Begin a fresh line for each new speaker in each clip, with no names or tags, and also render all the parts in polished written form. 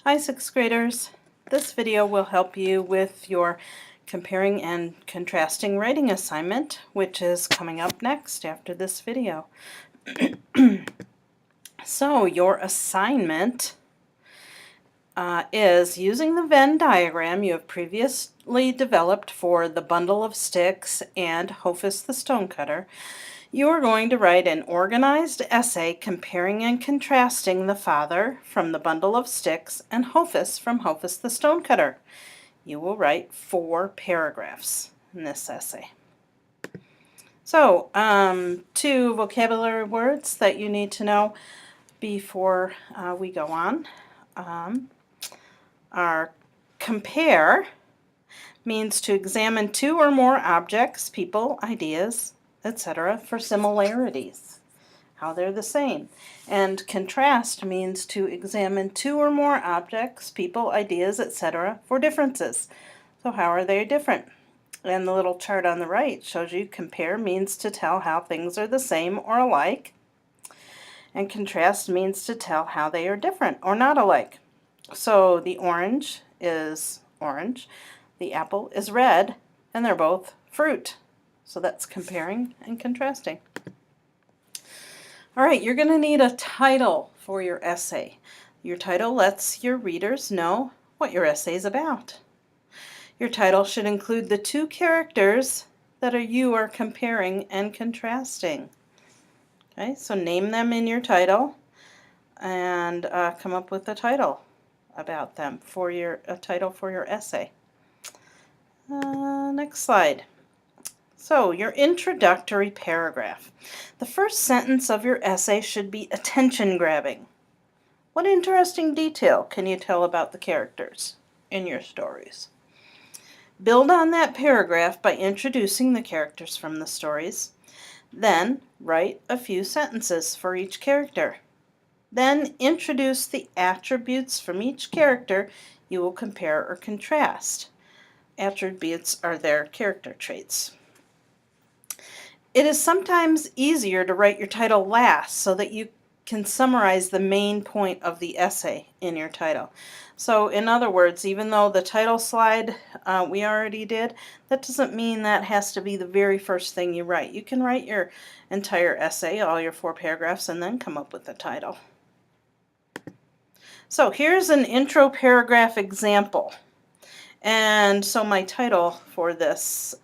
Hi, 6th graders. This video will help you with your comparing and contrasting writing assignment, which is coming up next after this video. So your assignment is using the Venn diagram you have previously developed for the bundle of sticks and Hofus the stonecutter. You are going to write an organized essay comparing and contrasting the father from the bundle of sticks and Hofus from Hofus the stonecutter. You will write 4 paragraphs in this essay. So, 2 vocabulary words that you need to know before we go on are compare means to examine 2 or more objects, people, ideas, etc. for similarities, how they're the same. And contrast means to examine 2 or more objects, people, ideas, etc. for differences. So how are they different? And the little chart on the right shows you compare means to tell how things are the same or alike. And contrast means to tell how they are different or not alike. So the orange is orange, the apple is red, and they're both fruit. So that's comparing and contrasting. All right, you're going to need a title for your essay. Your title lets your readers know what your essay is about. Your title should include the 2 characters that you are comparing and contrasting. Okay, so name them in your title and come up with a title about them for a title for your essay. Next slide. So, your introductory paragraph. The first sentence of your essay should be attention-grabbing. What interesting detail can you tell about the characters in your stories? Build on that paragraph by introducing the characters from the stories. Then, write a few sentences for each character. Then, introduce the attributes from each character you will compare or contrast. Attributes are their character traits. It is sometimes easier to write your title last so that you can summarize the main point of the essay in your title. So in other words, even though the title slide we already did, that doesn't mean that has to be the very first thing you write. You can write your entire essay, all your 4 paragraphs, and then come up with a title. So here's an intro paragraph example. And so my title for this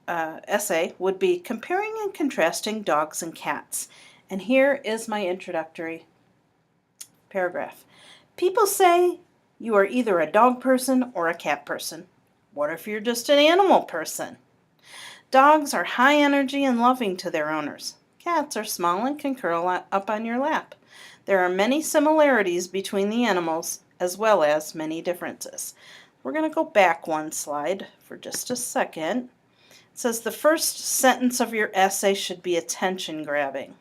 essay would be Comparing and Contrasting Dogs and Cats. And here is my introductory paragraph. People say you are either a dog person or a cat person. What if you're just an animal person? Dogs are high energy and loving to their owners. Cats are small and can curl up on your lap. There are many similarities between the animals as well as many differences. We're going to go back 1 slide for just a second. It says the first sentence of your essay should be attention-grabbing.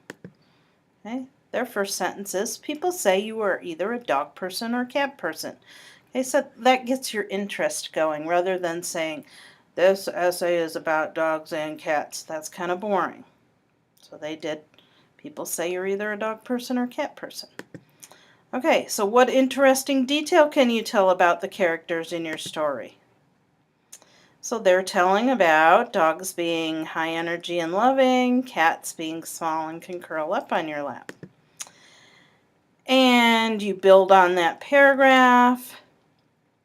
Okay, their first sentence is, people say you are either a dog person or a cat person. Okay, so that gets your interest going rather than saying, this essay is about dogs and cats. That's kind of boring. So they did, people say you're either a dog person or a cat person. Okay, so what interesting detail can you tell about the characters in your story? So they're telling about dogs being high energy and loving, cats being small and can curl up on your lap. And you build on that paragraph.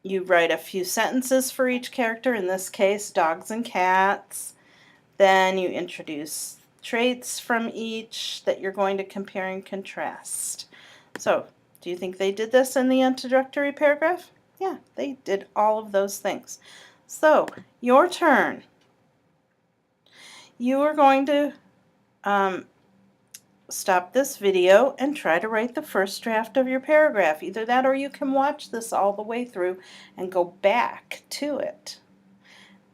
You write a few sentences for each character, in this case, dogs and cats. Then you introduce traits from each that you're going to compare and contrast. So, do you think they did this in the introductory paragraph? Yeah, they did all of those things. So, your turn. You are going to stop this video and try to write the first draft of your paragraph. Either that or you can watch this all the way through and go back to it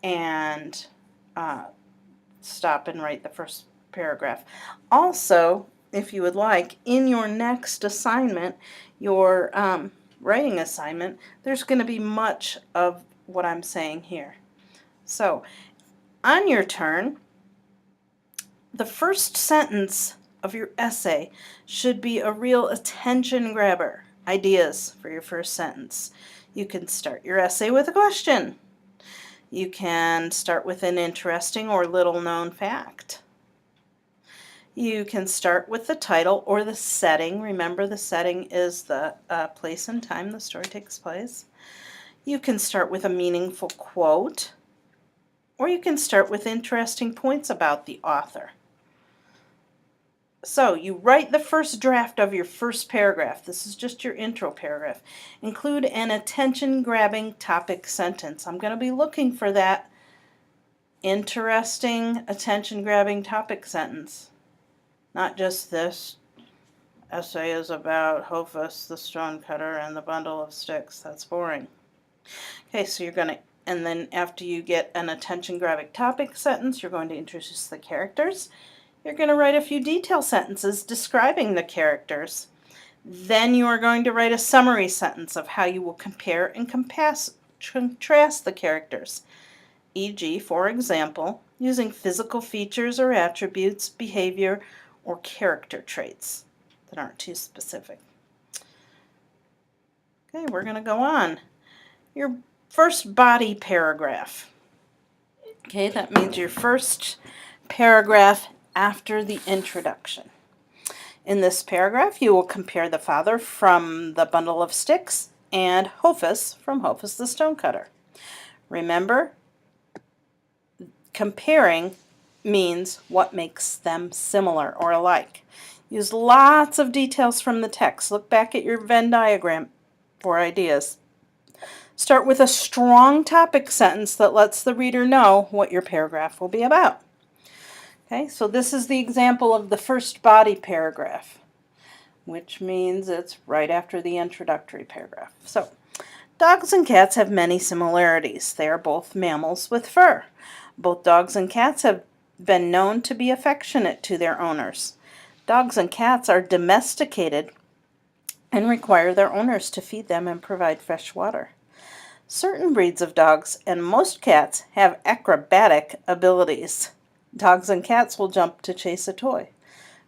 and stop and write the first paragraph. Also, if you would like, in your next assignment, your writing assignment, there's going to be much of what I'm saying here. So, on your turn, the first sentence of your essay should be a real attention grabber. ideas for your first sentence. You can start your essay with a question. You can start with an interesting or little known fact. You can start with the title or the setting. Remember, the setting is the place and time the story takes place. You can start with a meaningful quote, or you can start with interesting points about the author. So you write the first draft of your first paragraph. This is just your intro paragraph. Include an attention-grabbing topic sentence. I'm going to be looking for that interesting, attention-grabbing topic sentence. Not just this essay is about Hofus the stonecutter and the bundle of sticks. That's boring. Okay, so you're going to, and then after you get an attention-grabbing topic sentence, you're going to introduce the characters. You're going to write a few detail sentences describing the characters. Then you are going to write a summary sentence of how you will compare and contrast the characters. E.g., for example, using physical features or attributes, behavior, or character traits that aren't too specific. Okay, we're going to go on. Your first body paragraph. Okay, that means your first paragraph after the introduction. In this paragraph, you will compare the father from the bundle of sticks and Hofus from Hofus the stonecutter. Remember, comparing means what makes them similar or alike. Use lots of details from the text. Look back at your Venn diagram for ideas. Start with a strong topic sentence that lets the reader know what your paragraph will be about. Okay, so this is the example of the first body paragraph, which means it's right after the introductory paragraph. So, dogs and cats have many similarities. They are both mammals with fur. Both dogs and cats have been known to be affectionate to their owners. Dogs and cats are domesticated and require their owners to feed them and provide fresh water. Certain breeds of dogs and most cats have acrobatic abilities. Dogs and cats will jump to chase a toy.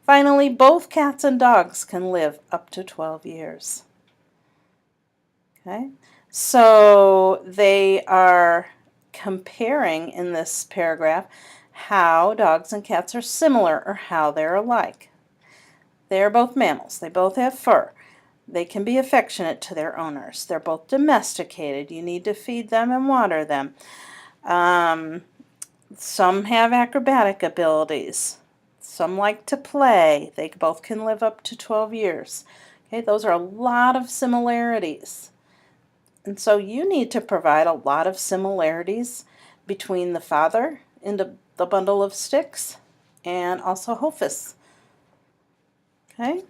Finally, both cats and dogs can live up to 12 years. Okay, so they are comparing in this paragraph how dogs and cats are similar or how they're alike. They are both mammals. They both have fur. They can be affectionate to their owners. They're both domesticated. You need to feed them and water them. Some have acrobatic abilities. Some like to play. They both can live up to 12 years. Okay, those are a lot of similarities. And so you need to provide a lot of similarities between the father in the bundle of sticks and also Hofus. Okay?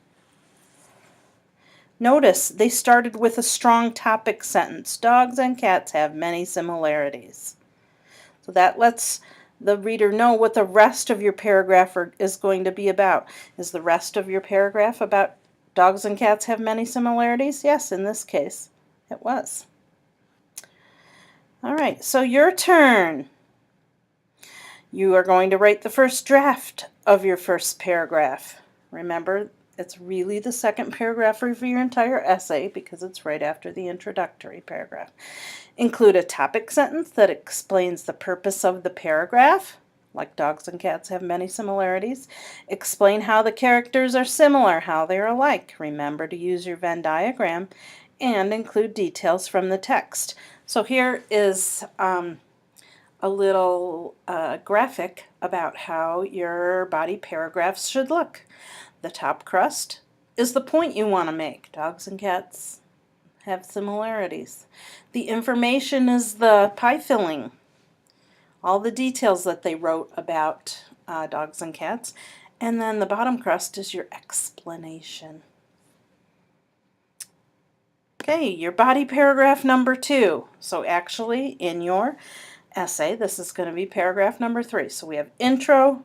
Notice they started with a strong topic sentence. Dogs and cats have many similarities. So that lets the reader know what the rest of your paragraph is going to be about. Is the rest of your paragraph about dogs and cats have many similarities? Yes, in this case, it was. All right, so your turn. You are going to write the first draft of your first paragraph. Remember, it's really the second paragraph of your entire essay because it's right after the introductory paragraph. Include a topic sentence that explains the purpose of the paragraph, like dogs and cats have many similarities. Explain how the characters are similar, how they're alike. Remember to use your Venn diagram and include details from the text. So here is a little graphic about how your body paragraphs should look. The top crust is the point you want to make. Dogs and cats have similarities. The information is the pie filling. All the details that they wrote about dogs and cats. And then the bottom crust is your explanation. Okay, your body paragraph number 2. So actually in your essay, this is going to be paragraph number 3. So we have intro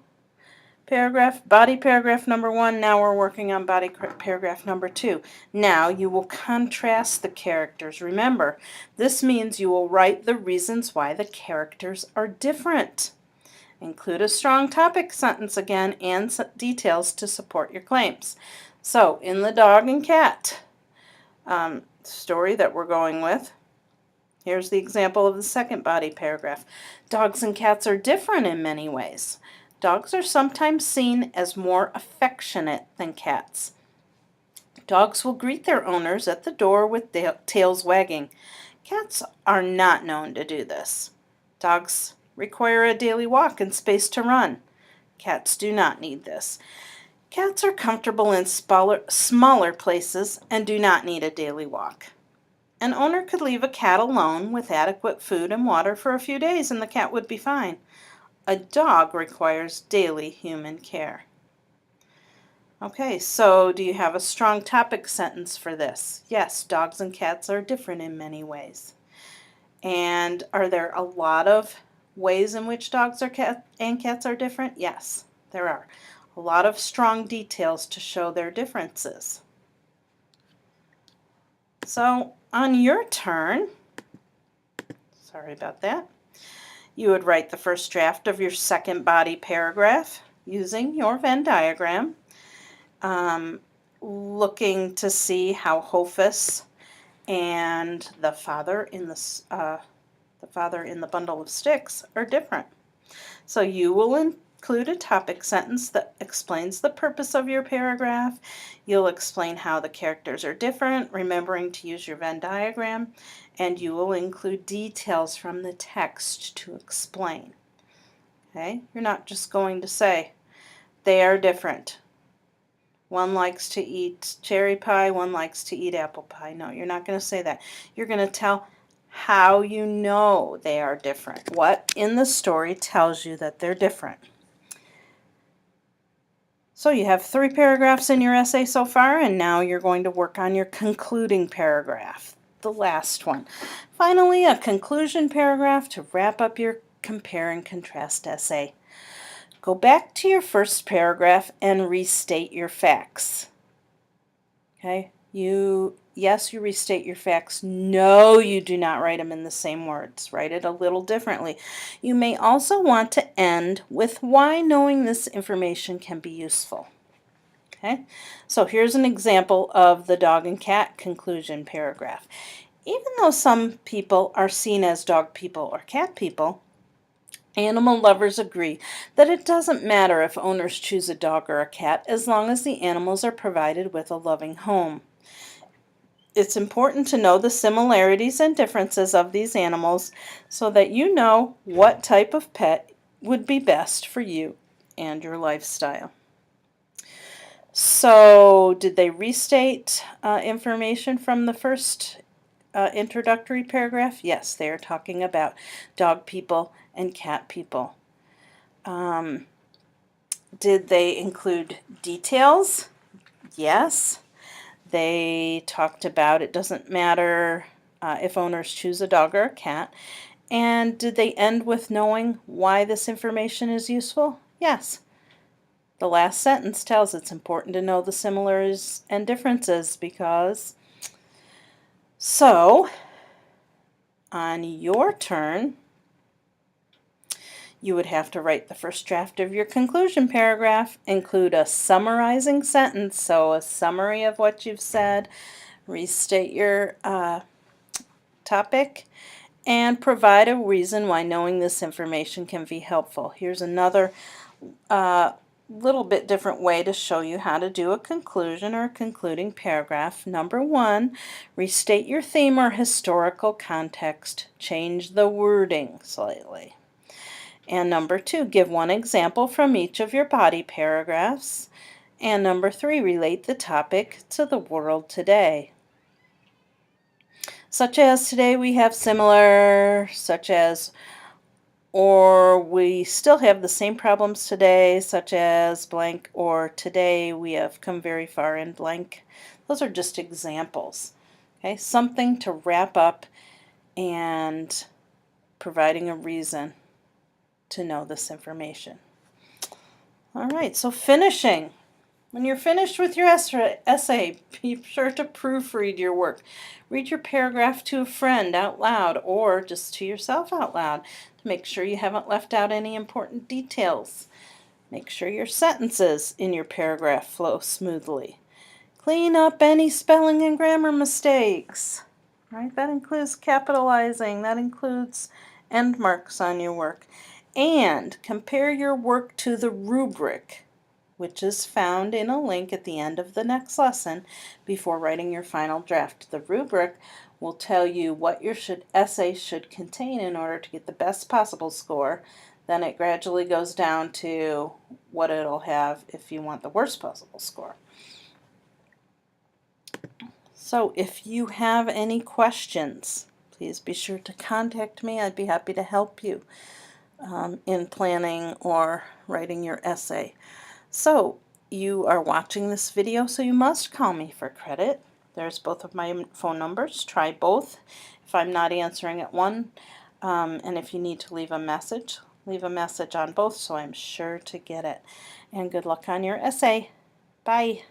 paragraph, body paragraph number 1. Now we're working on body paragraph number 2. Now you will contrast the characters. Remember, this means you will write the reasons why the characters are different. Include a strong topic sentence again and details to support your claims. So in the dog and cat story that we're going with. Here's the example of the second body paragraph. Dogs and cats are different in many ways. Dogs are sometimes seen as more affectionate than cats. Dogs will greet their owners at the door with tails wagging. Cats are not known to do this. Dogs require a daily walk and space to run. Cats do not need this. Cats are comfortable in smaller places and do not need a daily walk. An owner could leave a cat alone with adequate food and water for a few days and the cat would be fine. A dog requires daily human care. Okay, so do you have a strong topic sentence for this? Yes, dogs and cats are different in many ways. And are there a lot of ways in which dogs and cats are different? Yes, there are. A lot of strong details to show their differences. So on your turn, sorry about that, you would write the first draft of your second body paragraph using your Venn diagram, looking to see how Hofus and the father in the bundle of sticks are different. So you will include a topic sentence that explains the purpose of your paragraph. You'll explain how the characters are different, remembering to use your Venn diagram, and you will include details from the text to explain. Okay? You're not just going to say, they are different. One likes to eat cherry pie, one likes to eat apple pie. No, you're not going to say that. You're going to tell how you know they are different. What in the story tells you that they're different. So you have 3 paragraphs in your essay so far, and now you're going to work on your concluding paragraph, the last one. Finally, a conclusion paragraph to wrap up your compare and contrast essay. Go back to your first paragraph and restate your facts. Okay? Yes, you restate your facts. No, you do not write them in the same words. Write it a little differently. You may also want to end with why knowing this information can be useful. Okay? So here's an example of the dog and cat conclusion paragraph. Even though some people are seen as dog people or cat people, animal lovers agree that it doesn't matter if owners choose a dog or a cat as long as the animals are provided with a loving home. It's important to know the similarities and differences of these animals so that you know what type of pet would be best for you and your lifestyle. So, did they restate information from the first introductory paragraph? Yes, they are talking about dog people and cat people. Did they include details? Yes. They talked about it doesn't matter if owners choose a dog or a cat. And did they end with knowing why this information is useful? Yes. The last sentence tells it's important to know the similarities and differences because. So, on your turn, you would have to write the first draft of your conclusion paragraph, include a summarizing sentence, so a summary of what you've said, restate your topic, and provide a reason why knowing this information can be helpful. Here's another little bit different way to show you how to do a conclusion or a concluding paragraph. Number 1, restate your theme or historical context. Change the wording slightly. And number 2, give one example from each of your body paragraphs. And number 3, relate the topic to the world today. Such as today we have similar, such as, or we still have the same problems today, such as blank, or today we have come very far in blank. Those are just examples. Okay, something to wrap up and providing a reason to know this information. All right, so finishing. When you're finished with your essay, be sure to proofread your work. Read your paragraph to a friend out loud or just to yourself out loud to make sure you haven't left out any important details. Make sure your sentences in your paragraph flow smoothly. Clean up any spelling and grammar mistakes. Right? That includes capitalizing. That includes end marks on your work. And compare your work to the rubric, which is found in a link at the end of the next lesson before writing your final draft. The rubric will tell you what your essay should contain in order to get the best possible score. Then it gradually goes down to what it'll have if you want the worst possible score. So if you have any questions, please be sure to contact me. I'd be happy to help you in planning or writing your essay. So you are watching this video, so you must call me for credit. There's both of my phone numbers. Try both if I'm not answering at one. And if you need to leave a message on both so I'm sure to get it. And good luck on your essay. Bye.